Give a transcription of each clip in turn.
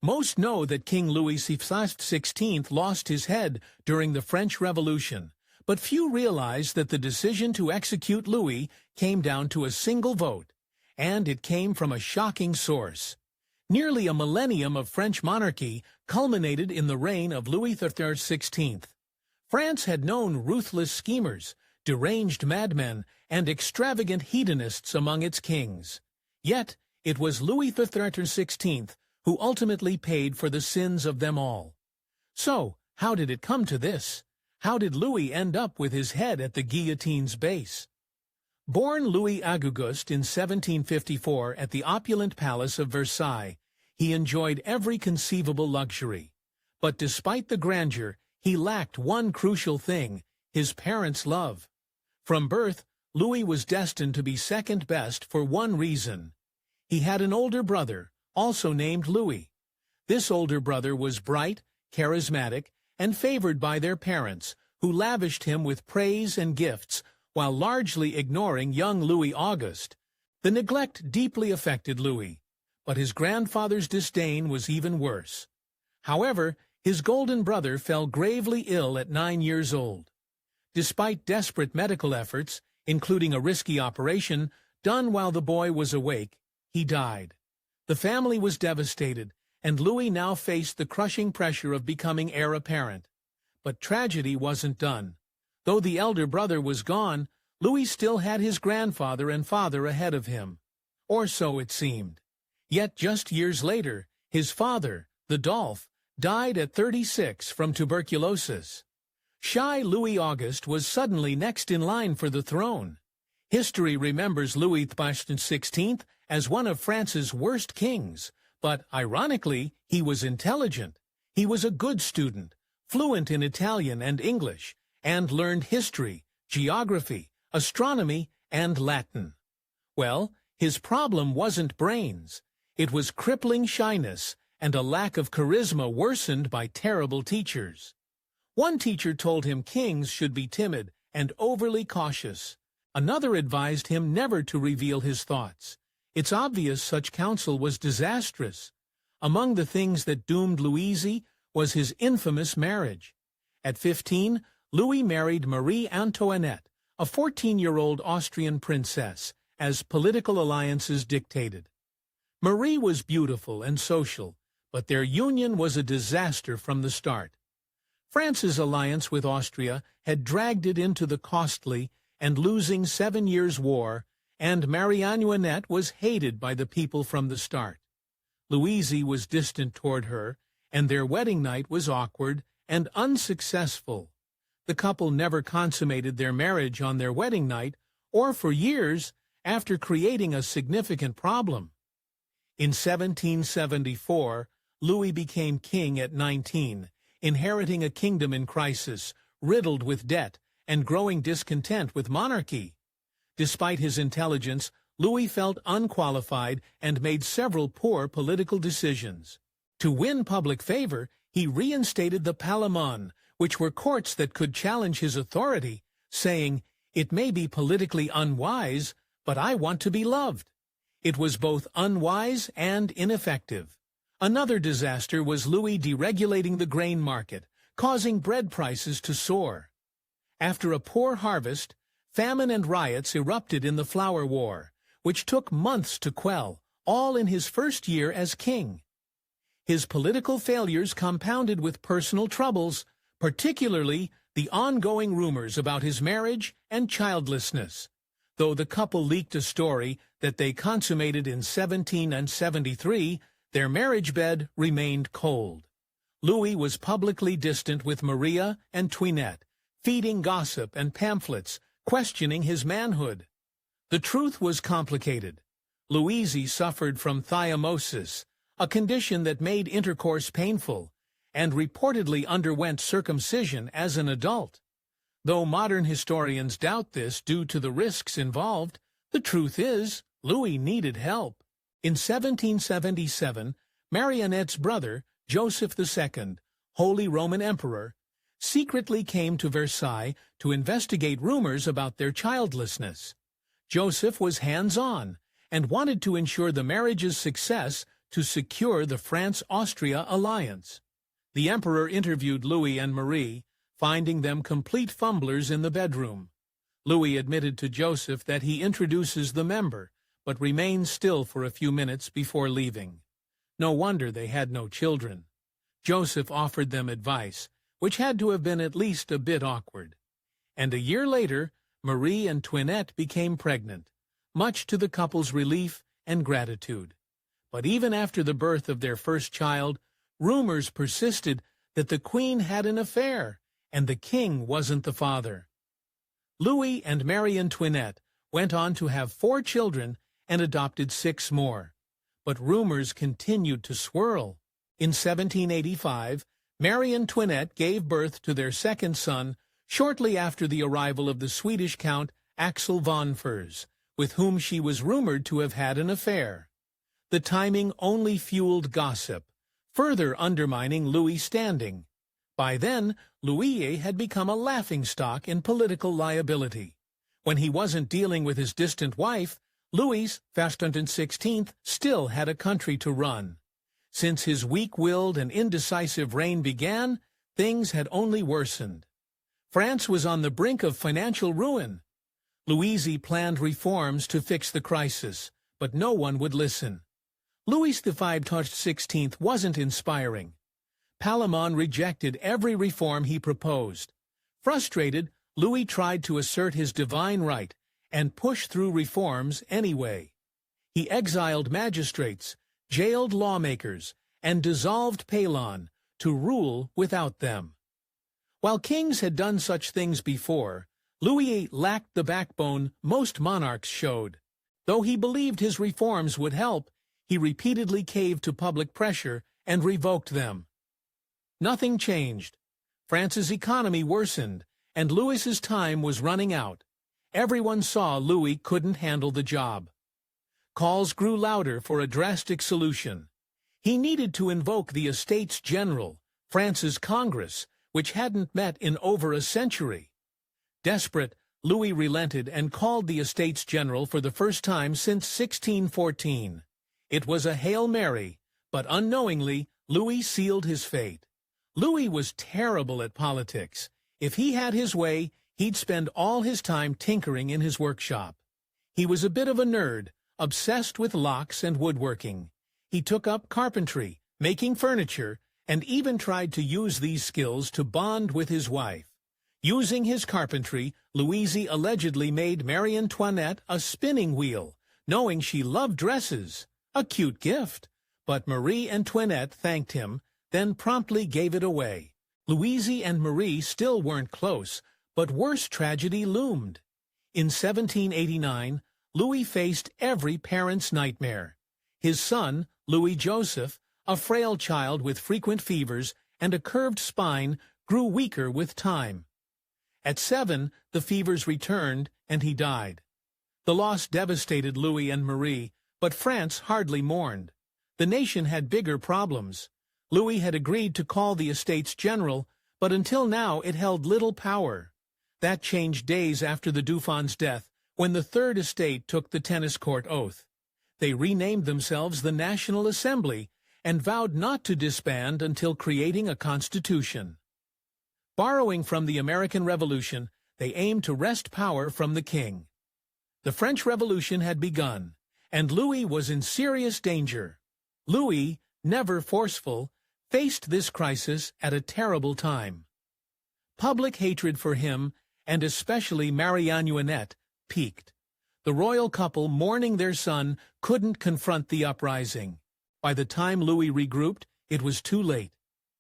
Most know that King Louis XVI lost his head during the French Revolution, but few realize that the decision to execute Louis came down to a single vote, and it came from a shocking source. Nearly a millennium of French monarchy culminated in the reign of Louis XVI. France had known ruthless schemers, deranged madmen, and extravagant hedonists among its kings. Yet, it was Louis XVI who ultimately paid for the sins of them all. So, how did it come to this? How did Louis end up with his head at the guillotine's base? Born Louis Auguste in 1754 at the opulent palace of Versailles, he enjoyed every conceivable luxury. But despite the grandeur, he lacked one crucial thing: his parents' love. From birth, Louis was destined to be second best for one reason. He had an older brother, also named Louis. This older brother was bright, charismatic, and favored by their parents, who lavished him with praise and gifts while largely ignoring young Louis Auguste. The neglect deeply affected Louis, but his grandfather's disdain was even worse. However, his golden brother fell gravely ill at 9 years old. Despite desperate medical efforts, including a risky operation done while the boy was awake, he died. The family was devastated, and Louis now faced the crushing pressure of becoming heir apparent. But tragedy wasn't done. Though the elder brother was gone, Louis still had his grandfather and father ahead of him. Or so it seemed. Yet just years later, his father, the Dolph, died at 36 from tuberculosis. Shy Louis Auguste was suddenly next in line for the throne. History remembers Louis XVI as one of France's worst kings, but ironically, he was intelligent. He was a good student, fluent in Italian and English, and learned history, geography, astronomy, and Latin. Well, his problem wasn't brains. It was crippling shyness and a lack of charisma worsened by terrible teachers. One teacher told him kings should be timid and overly cautious. Another advised him never to reveal his thoughts. It's obvious such counsel was disastrous. Among the things that doomed Louis was his infamous marriage. At 15, Louis married Marie Antoinette, a 14-year-old Austrian princess, as political alliances dictated. Marie was beautiful and social, but their union was a disaster from the start. France's alliance with Austria had dragged it into the costly and losing 7 Years' War, and Marie Antoinette was hated by the people from the start. Louis was distant toward her, and their wedding night was awkward and unsuccessful. The couple never consummated their marriage on their wedding night, or for years after creating a significant problem. In 1774, Louis became king at 19, inheriting a kingdom in crisis, riddled with debt, and growing discontent with monarchy. Despite his intelligence, Louis felt unqualified and made several poor political decisions. To win public favor, he reinstated the Parlement, which were courts that could challenge his authority, saying, "It may be politically unwise, but I want to be loved." It was both unwise and ineffective. Another disaster was Louis deregulating the grain market, causing bread prices to soar. After a poor harvest, famine and riots erupted in the Flour War, which took months to quell, all in his first year as king. His political failures compounded with personal troubles, particularly the ongoing rumors about his marriage and childlessness. Though the couple leaked a story that they consummated in 1773, their marriage bed remained cold. Louis was publicly distant with Maria Antoinette, feeding gossip and pamphlets, questioning his manhood. The truth was complicated. Louis suffered from thymosis, a condition that made intercourse painful, and reportedly underwent circumcision as an adult. Though modern historians doubt this due to the risks involved, the truth is, Louis needed help. In 1777, Marionette's brother, Joseph II, Holy Roman Emperor, secretly came to Versailles to investigate rumors about their childlessness. Joseph was hands-on and wanted to ensure the marriage's success to secure the France-Austria alliance. The emperor interviewed Louis and Marie, finding them complete fumblers in the bedroom. Louis admitted to Joseph that he introduces the member, but remains still for a few minutes before leaving. No wonder they had no children. Joseph offered them advice, which had to have been at least a bit awkward. And a year later, Marie Antoinette became pregnant, much to the couple's relief and gratitude. But even after the birth of their first child, rumors persisted that the queen had an affair, and the king wasn't the father. Louis and Marie Antoinette went on to have 4 children and adopted 6 more. But rumors continued to swirl. In 1785, Marie Antoinette gave birth to their second son shortly after the arrival of the Swedish Count Axel von Furs, with whom she was rumored to have had an affair. The timing only fueled gossip, further undermining Louis' standing. By then, Louis had become a laughingstock in political liability. When he wasn't dealing with his distant wife, Louis XVI still had a country to run. Since his weak-willed and indecisive reign began, things had only worsened. France was on the brink of financial ruin. Louis planned reforms to fix the crisis, but no one would listen. Louis XVI wasn't inspiring. Palamon rejected every reform he proposed. Frustrated, Louis tried to assert his divine right and push through reforms anyway. He exiled magistrates, jailed lawmakers, and dissolved Palamon to rule without them. While kings had done such things before, Louis lacked the backbone most monarchs showed. Though he believed his reforms would help, he repeatedly caved to public pressure and revoked them. Nothing changed. France's economy worsened, and Louis's time was running out. Everyone saw Louis couldn't handle the job. Calls grew louder for a drastic solution. He needed to invoke the Estates General, France's Congress, which hadn't met in over a century. Desperate, Louis relented and called the Estates General for the first time since 1614. It was a Hail Mary, but unknowingly, Louis sealed his fate. Louis was terrible at politics. If he had his way, he'd spend all his time tinkering in his workshop. He was a bit of a nerd, obsessed with locks and woodworking. He took up carpentry, making furniture, and even tried to use these skills to bond with his wife. Using his carpentry, Louis allegedly made Marie Antoinette a spinning wheel, knowing she loved dresses. A cute gift. But Marie Antoinette thanked him, then promptly gave it away. Louis and Marie still weren't close, but worse tragedy loomed. In 1789, Louis faced every parent's nightmare. His son, Louis Joseph, a frail child with frequent fevers and a curved spine, grew weaker with time. At 7, the fevers returned, and he died. The loss devastated Louis and Marie, but France hardly mourned. The nation had bigger problems. Louis had agreed to call the Estates General, but until now it held little power. That changed days after the Dauphin's death, when the Third Estate took the tennis court oath. They renamed themselves the National Assembly and vowed not to disband until creating a constitution. Borrowing from the American Revolution, they aimed to wrest power from the king. The French Revolution had begun, and Louis was in serious danger. Louis, never forceful, faced this crisis at a terrible time. Public hatred for him, and especially Marie Antoinette, peaked. The royal couple, mourning their son, couldn't confront the uprising. By the time Louis regrouped, it was too late.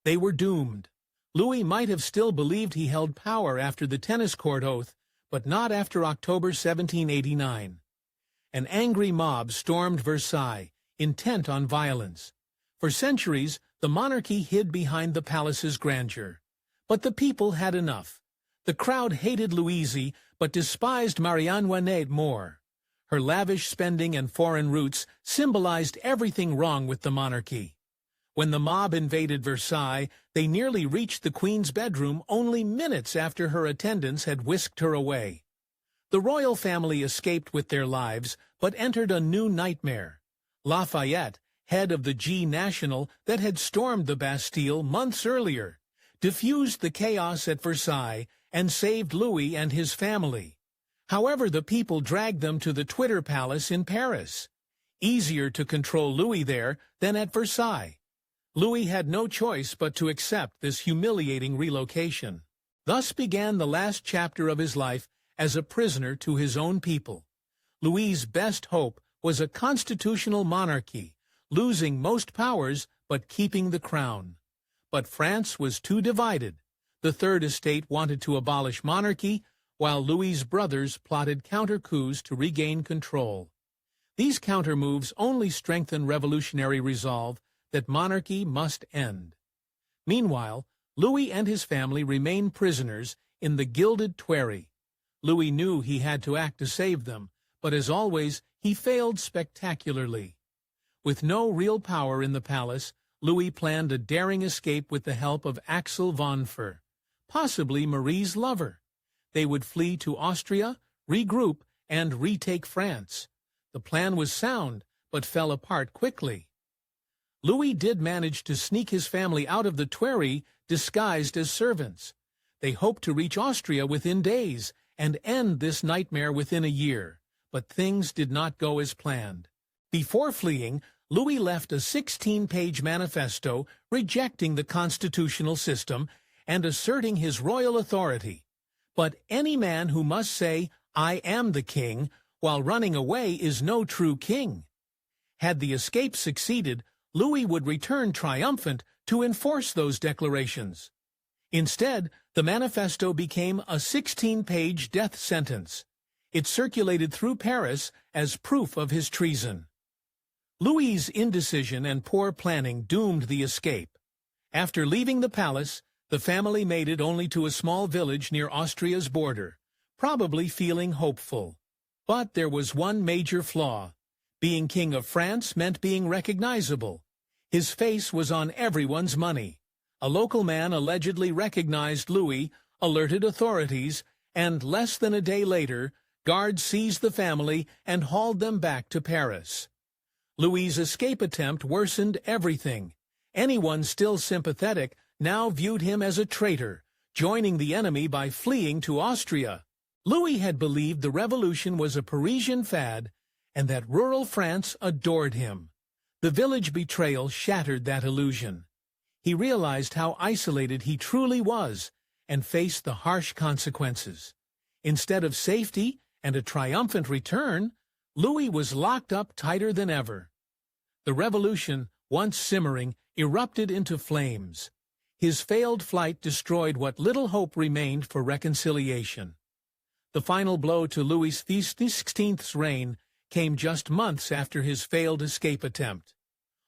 They were doomed. Louis might have still believed he held power after the tennis court oath, but not after October 1789. An angry mob stormed Versailles, intent on violence. For centuries, the monarchy hid behind the palace's grandeur. But the people had enough. The crowd hated Louise, but despised Marie Antoinette more. Her lavish spending and foreign roots symbolized everything wrong with the monarchy. When the mob invaded Versailles, they nearly reached the Queen's bedroom only minutes after her attendants had whisked her away. The royal family escaped with their lives, but entered a new nightmare. Lafayette, head of the G National that had stormed the Bastille months earlier, diffused the chaos at Versailles and saved Louis and his family. However, the people dragged them to the Twitter Palace in Paris. Easier to control Louis there than at Versailles. Louis had no choice but to accept this humiliating relocation. Thus began the last chapter of his life as a prisoner to his own people. Louis's best hope was a constitutional monarchy, losing most powers but keeping the crown. But France was too divided. The Third Estate wanted to abolish monarchy, while Louis's brothers plotted counter-coups to regain control. These counter-moves only strengthened revolutionary resolve that monarchy must end. Meanwhile, Louis and his family remained prisoners in the gilded Tuileries. Louis knew he had to act to save them, but as always, he failed spectacularly. With no real power in the palace, Louis planned a daring escape with the help of Axel von Für, possibly Marie's lover. They would flee to Austria, regroup, and retake France. The plan was sound, but fell apart quickly. Louis did manage to sneak his family out of the Tuileries disguised as servants. They hoped to reach Austria within days and end this nightmare within a year, but things did not go as planned. Before fleeing, Louis left a 16-page manifesto rejecting the constitutional system and asserting his royal authority. But any man who must say, "I am the king," while running away is no true king. Had the escape succeeded, Louis would return triumphant to enforce those declarations. Instead, the manifesto became a 16-page death sentence. It circulated through Paris as proof of his treason. Louis's indecision and poor planning doomed the escape. After leaving the palace, the family made it only to a small village near Austria's border, probably feeling hopeful. But there was one major flaw. Being king of France meant being recognizable. His face was on everyone's money. A local man allegedly recognized Louis, alerted authorities, and less than a day later, guards seized the family and hauled them back to Paris. Louis's escape attempt worsened everything. Anyone still sympathetic now viewed him as a traitor, joining the enemy by fleeing to Austria. Louis had believed the revolution was a Parisian fad and that rural France adored him. The village betrayal shattered that illusion. He realized how isolated he truly was and faced the harsh consequences. Instead of safety and a triumphant return, Louis was locked up tighter than ever. The revolution, once simmering, erupted into flames. His failed flight destroyed what little hope remained for reconciliation. The final blow to Louis XVI's reign came just months after his failed escape attempt.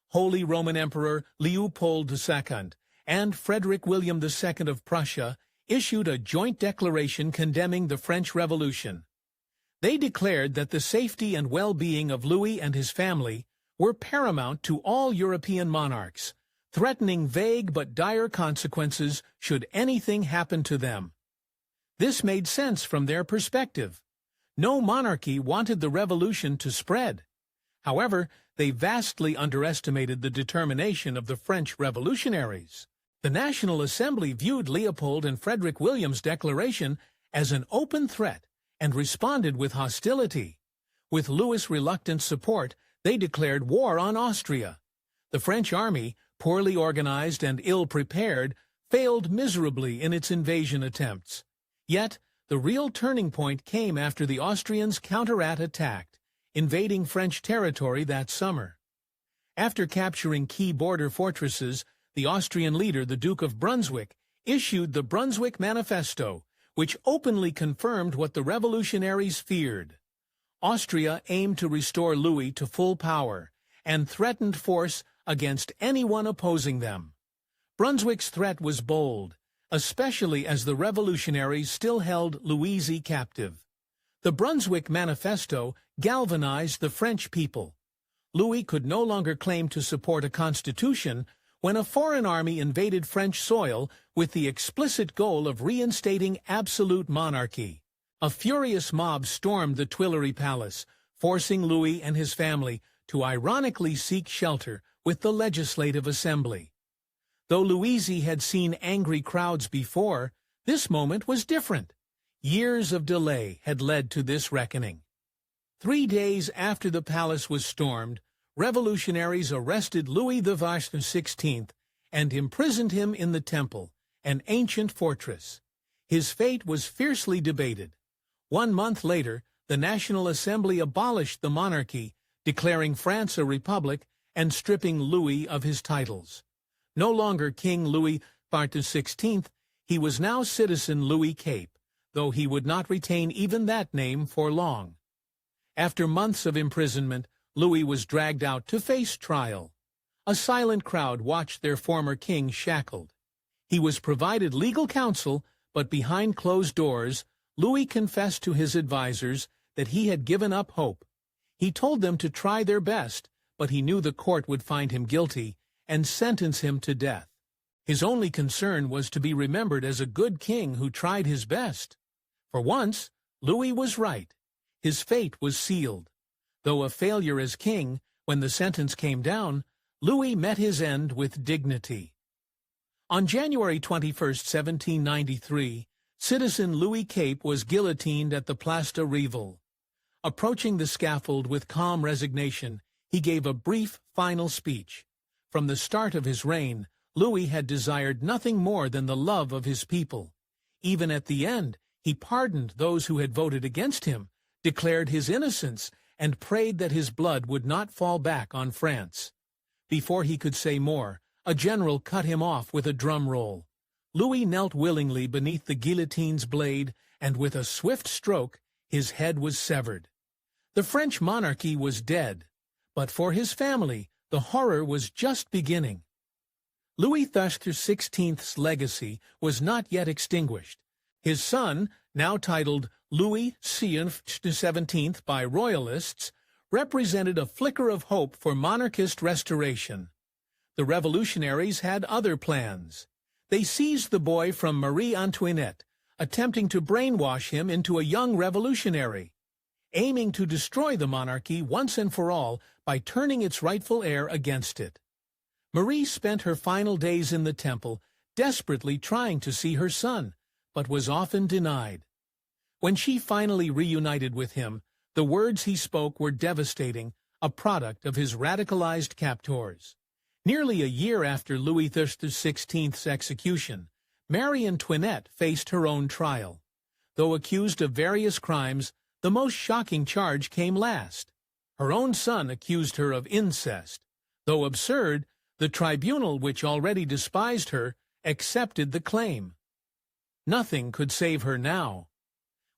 Holy Roman Emperor Leopold II and Frederick William II of Prussia issued a joint declaration condemning the French Revolution. They declared that the safety and well-being of Louis and his family were paramount to all European monarchs, threatening vague but dire consequences should anything happen to them. This made sense from their perspective. No monarchy wanted the revolution to spread. However, they vastly underestimated the determination of the French revolutionaries. The National Assembly viewed Leopold and Frederick William's declaration as an open threat and responded with hostility. With Louis' reluctant support, they declared war on Austria. The French army, poorly organized and ill-prepared, failed miserably in its invasion attempts. Yet, the real turning point came after the Austrians counterattacked, invading French territory that summer. After capturing key border fortresses, the Austrian leader, the Duke of Brunswick, issued the Brunswick Manifesto, which openly confirmed what the revolutionaries feared. Austria aimed to restore Louis to full power and threatened force against anyone opposing them. Brunswick's threat was bold, especially as the revolutionaries still held Louis captive. The Brunswick Manifesto galvanized the French people. Louis could no longer claim to support a constitution when a foreign army invaded French soil with the explicit goal of reinstating absolute monarchy. A furious mob stormed the Tuileries Palace, forcing Louis and his family to ironically seek shelter with the Legislative Assembly. Though Louis had seen angry crowds before, this moment was different. Years of delay had led to this reckoning. 3 days after the palace was stormed, revolutionaries arrested Louis XVI and imprisoned him in the Temple, an ancient fortress. His fate was fiercely debated. 1 month later, the National Assembly abolished the monarchy, declaring France a republic and stripping Louis of his titles. No longer King Louis XVI, he was now Citizen Louis Cape, though he would not retain even that name for long. After months of imprisonment, Louis was dragged out to face trial. A silent crowd watched their former king shackled. He was provided legal counsel, but behind closed doors, Louis confessed to his advisers that he had given up hope. He told them to try their best, but he knew the court would find him guilty and sentence him to death. His only concern was to be remembered as a good king who tried his best. For once, Louis was right. His fate was sealed. Though a failure as king, when the sentence came down, Louis met his end with dignity. On January 21, 1793, Citizen Louis Cape was guillotined at the Place de Rivoli. Approaching the scaffold with calm resignation, he gave a brief, final speech. From the start of his reign, Louis had desired nothing more than the love of his people. Even at the end, he pardoned those who had voted against him, declared his innocence, and prayed that his blood would not fall back on France. Before he could say more, a general cut him off with a drum roll. Louis knelt willingly beneath the guillotine's blade, and with a swift stroke, his head was severed. The French monarchy was dead, but for his family, the horror was just beginning. Louis XVI's legacy was not yet extinguished. His son, now titled Louis XVII by royalists, represented a flicker of hope for monarchist restoration. The revolutionaries had other plans. They seized the boy from Marie Antoinette, attempting to brainwash him into a young revolutionary, aiming to destroy the monarchy once and for all by turning its rightful heir against it. Marie spent her final days in the Temple, desperately trying to see her son, but was often denied. When she finally reunited with him, the words he spoke were devastating, a product of his radicalized captors. Nearly a year after Louis XVI's execution, Marie Antoinette faced her own trial. Though accused of various crimes, the most shocking charge came last. Her own son accused her of incest. Though absurd, the tribunal, which already despised her, accepted the claim. Nothing could save her now.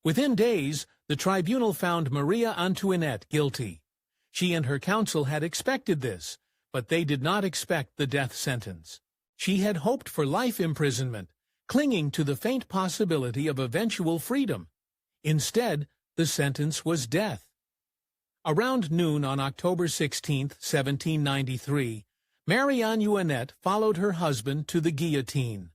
Within days, the tribunal found Maria Antoinette guilty. She and her council had expected this, but they did not expect the death sentence. She had hoped for life imprisonment, clinging to the faint possibility of eventual freedom. Instead, the sentence was death. Around noon on October 16, 1793, Marie Antoinette followed her husband to the guillotine.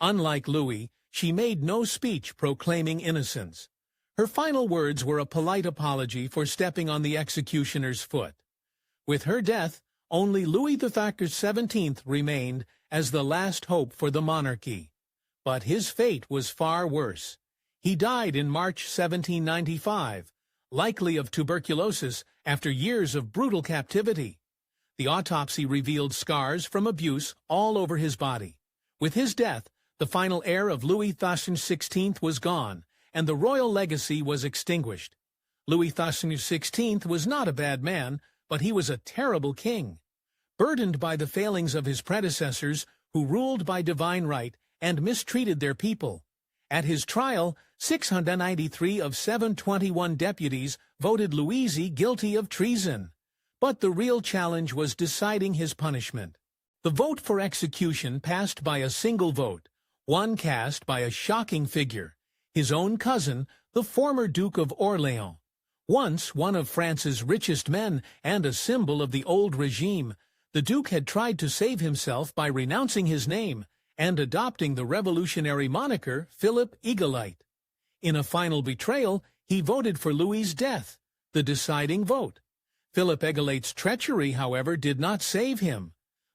Unlike Louis, she made no speech proclaiming innocence. Her final words were a polite apology for stepping on the executioner's foot. With her death, only Louis XVII remained as the last hope for the monarchy. But his fate was far worse. He died in March 1795, likely of tuberculosis after years of brutal captivity. The autopsy revealed scars from abuse all over his body. With his death, the final heir of Louis XVI was gone, and the royal legacy was extinguished. Louis XVI was not a bad man, but he was a terrible king. Burdened by the failings of his predecessors, who ruled by divine right and mistreated their people. At his trial, 693 of 721 deputies voted Louis guilty of treason. But the real challenge was deciding his punishment. The vote for execution passed by a single vote, one cast by a shocking figure, his own cousin, the former Duke of Orléans. Once one of France's richest men and a symbol of the old regime, the Duke had tried to save himself by renouncing his name and adopting the revolutionary moniker Philip Eagle-Eyed. In a final betrayal, he voted for Louis's death, the deciding vote. Philip Egalate's treachery, however, did not save him.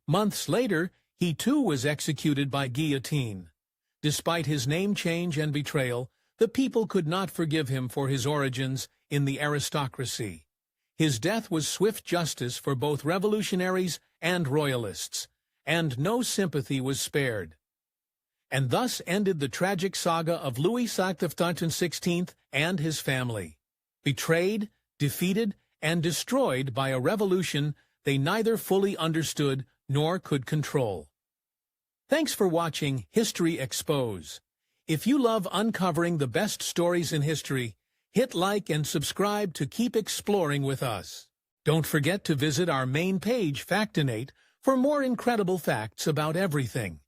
Months later, he too was executed by guillotine. Despite his name change and betrayal, the people could not forgive him for his origins in the aristocracy. His death was swift justice for both revolutionaries and royalists, and no sympathy was spared. And thus ended the tragic saga of Louis XVI and his family. Betrayed, defeated, and destroyed by a revolution they neither fully understood nor could control. Thanks for watching History Expose. If you love uncovering the best stories in history, hit like and subscribe to keep exploring with us. Don't forget to visit our main page, Factinate, for more incredible facts about everything.